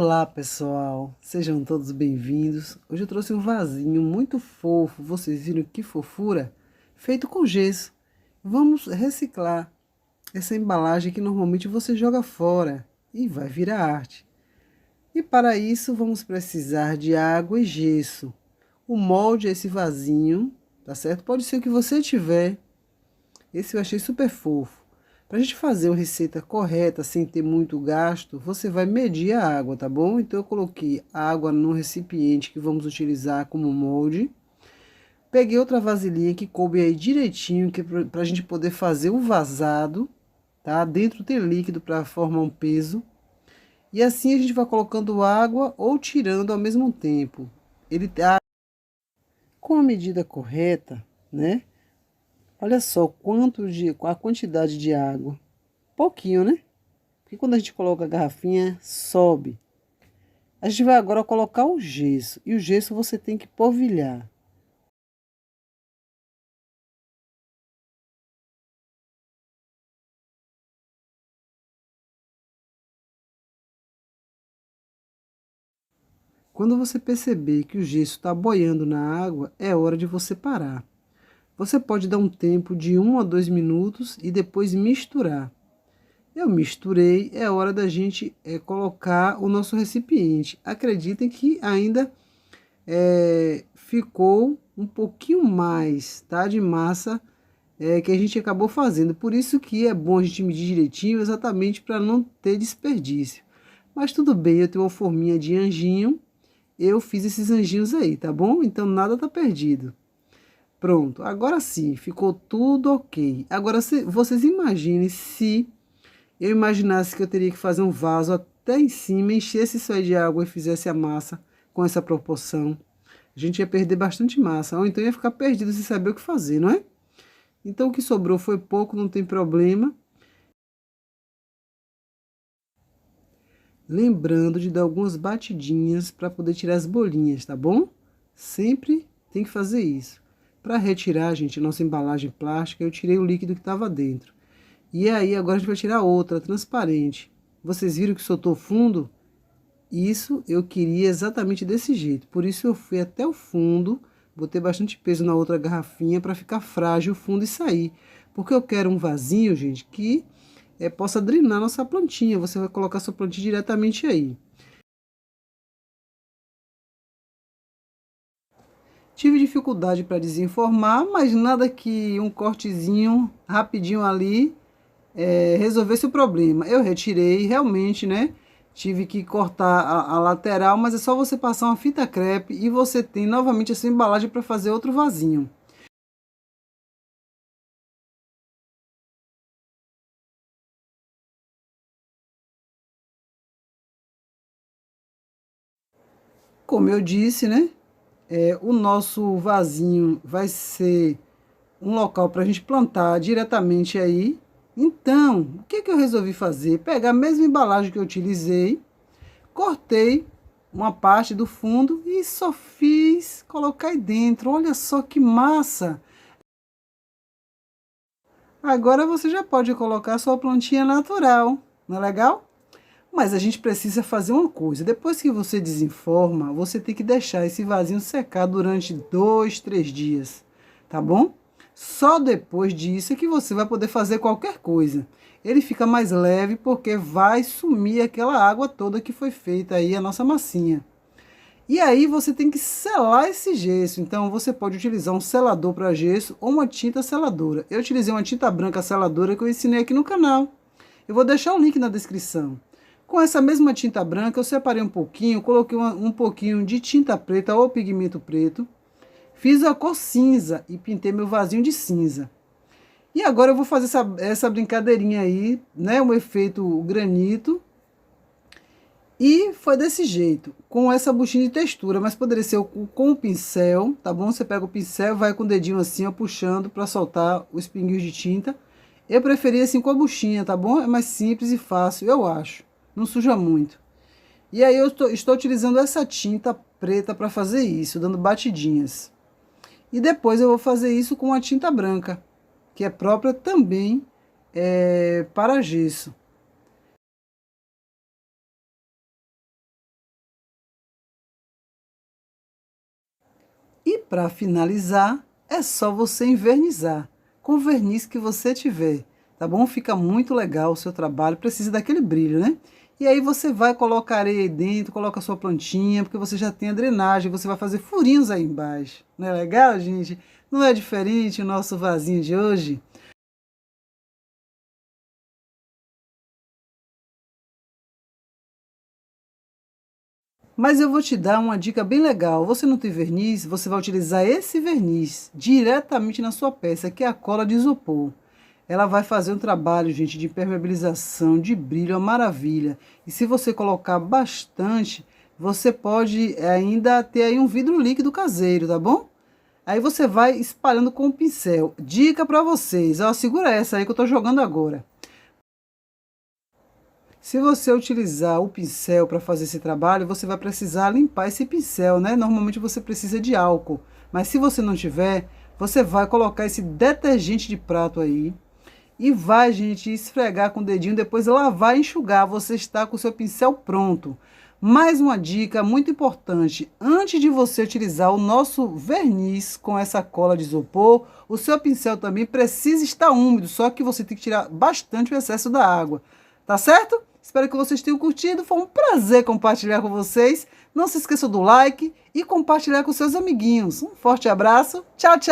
Olá pessoal, sejam todos bem-vindos. Hoje eu trouxe um vasinho muito fofo, vocês viram que fofura? Feito com gesso. Vamos reciclar essa embalagem que normalmente você joga fora e vai virar arte. E para isso vamos precisar de água e gesso. O molde é esse vasinho, tá certo? Pode ser o que você tiver. Esse eu achei super fofo. Para a gente fazer uma receita correta, sem ter muito gasto, você vai medir a água, tá bom? Então eu coloquei a água no recipiente que vamos utilizar como molde. Peguei outra vasilhinha que coube aí direitinho, que para a gente poder fazer o vazado, tá? Dentro tem líquido para formar um peso. E assim a gente vai colocando água ou tirando ao mesmo tempo. Ele tá com a medida correta, né? Olha só a quantidade de água. Pouquinho, né? Porque quando a gente coloca a garrafinha, sobe. A gente vai agora colocar o gesso. E o gesso você tem que polvilhar. Quando você perceber que o gesso está boiando na água, é hora de você parar. Você pode dar um tempo de 1 a 2 minutos e depois misturar. Eu misturei, é hora da gente colocar o nosso recipiente. Acreditem que ainda ficou um pouquinho mais, tá, de massa que a gente acabou fazendo. Por isso que é bom a gente medir direitinho, exatamente para não ter desperdício. Mas tudo bem, eu tenho uma forminha de anjinho, eu fiz esses anjinhos aí, tá bom? Então nada tá perdido. Pronto, agora sim, ficou tudo ok. Agora vocês imaginem se eu imaginasse que eu teria que fazer um vaso até em cima, enchesse isso aí de água e fizesse a massa com essa proporção. A gente ia perder bastante massa, ou então ia ficar perdido sem saber o que fazer, não é? Então o que sobrou foi pouco, não tem problema. Lembrando de dar algumas batidinhas para poder tirar as bolinhas, tá bom? Sempre tem que fazer isso. Para retirar, gente, nossa embalagem plástica, eu tirei o líquido que estava dentro. E aí agora a gente vai tirar outra, transparente. Vocês viram que soltou fundo? Isso eu queria exatamente desse jeito. Por isso eu fui até o fundo, botei bastante peso na outra garrafinha para ficar frágil o fundo e sair. Porque eu quero um vasinho, gente, que possa drenar nossa plantinha. Você vai colocar sua plantinha diretamente aí. Tive dificuldade para desenformar, mas nada que um cortezinho rapidinho ali resolvesse o problema. Eu retirei realmente, né? Tive que cortar a lateral, mas é só você passar uma fita crepe e você tem novamente essa embalagem para fazer outro vasinho. Como eu disse, né? O nosso vasinho vai ser um local para a gente plantar diretamente aí. Então, o que eu resolvi fazer? Pegar a mesma embalagem que eu utilizei, cortei uma parte do fundo e só fiz colocar aí dentro. Olha só que massa! Agora você já pode colocar sua plantinha natural, não é legal? Mas a gente precisa fazer uma coisa. Depois que você desenforma, você tem que deixar esse vasinho secar durante 2, 3 dias, tá bom? Só depois disso é que você vai poder fazer qualquer coisa. Ele fica mais leve porque vai sumir aquela água toda que foi feita aí a nossa massinha. E aí você tem que selar esse gesso. Então você pode utilizar um selador para gesso ou uma tinta seladora. Eu utilizei uma tinta branca seladora que eu ensinei aqui no canal. Eu vou deixar o link na descrição. Com essa mesma tinta branca eu separei um pouquinho, coloquei um pouquinho de tinta preta ou pigmento preto. Fiz a cor cinza e pintei meu vasinho de cinza. E agora eu vou fazer essa brincadeirinha aí, né? Um efeito granito. E foi desse jeito, com essa buchinha de textura, mas poderia ser com o pincel, tá bom? Você pega o pincel, vai com o dedinho assim, ó, puxando para soltar os pinguinhos de tinta. Eu preferi assim com a buchinha, tá bom? É mais simples e fácil, eu acho. Não suja muito. E aí eu estou utilizando essa tinta preta para fazer isso, dando batidinhas. E depois eu vou fazer isso com a tinta branca, que é própria também para gesso. para finalizar, é só você envernizar com o verniz que você tiver, tá bom? Fica muito legal o seu trabalho, precisa daquele brilho, né? E aí você vai colocar areia aí dentro, coloca a sua plantinha, porque você já tem a drenagem, você vai fazer furinhos aí embaixo. Não é legal, gente? Não é diferente o nosso vasinho de hoje? Mas eu vou te dar uma dica bem legal. Você não tem verniz, você vai utilizar esse verniz diretamente na sua peça, que é a cola de isopor. Ela vai fazer um trabalho, gente, de impermeabilização, de brilho, é uma maravilha. E se você colocar bastante, você pode ainda ter aí um vidro líquido caseiro, tá bom? Aí você vai espalhando com o pincel. Dica para vocês, ó, segura essa aí que eu tô jogando agora. Se você utilizar o pincel para fazer esse trabalho, você vai precisar limpar esse pincel, né? Normalmente você precisa de álcool, mas se você não tiver, você vai colocar esse detergente de prato aí e vai, gente, esfregar com o dedinho, depois lavar e enxugar. Você está com o seu pincel pronto. Mais uma dica muito importante: antes de você utilizar o nosso verniz com essa cola de isopor, o seu pincel também precisa estar úmido, só que você tem que tirar bastante o excesso da água. Tá certo? Espero que vocês tenham curtido. Foi um prazer compartilhar com vocês. Não se esqueça do like e compartilhar com seus amiguinhos. Um forte abraço. Tchau, tchau.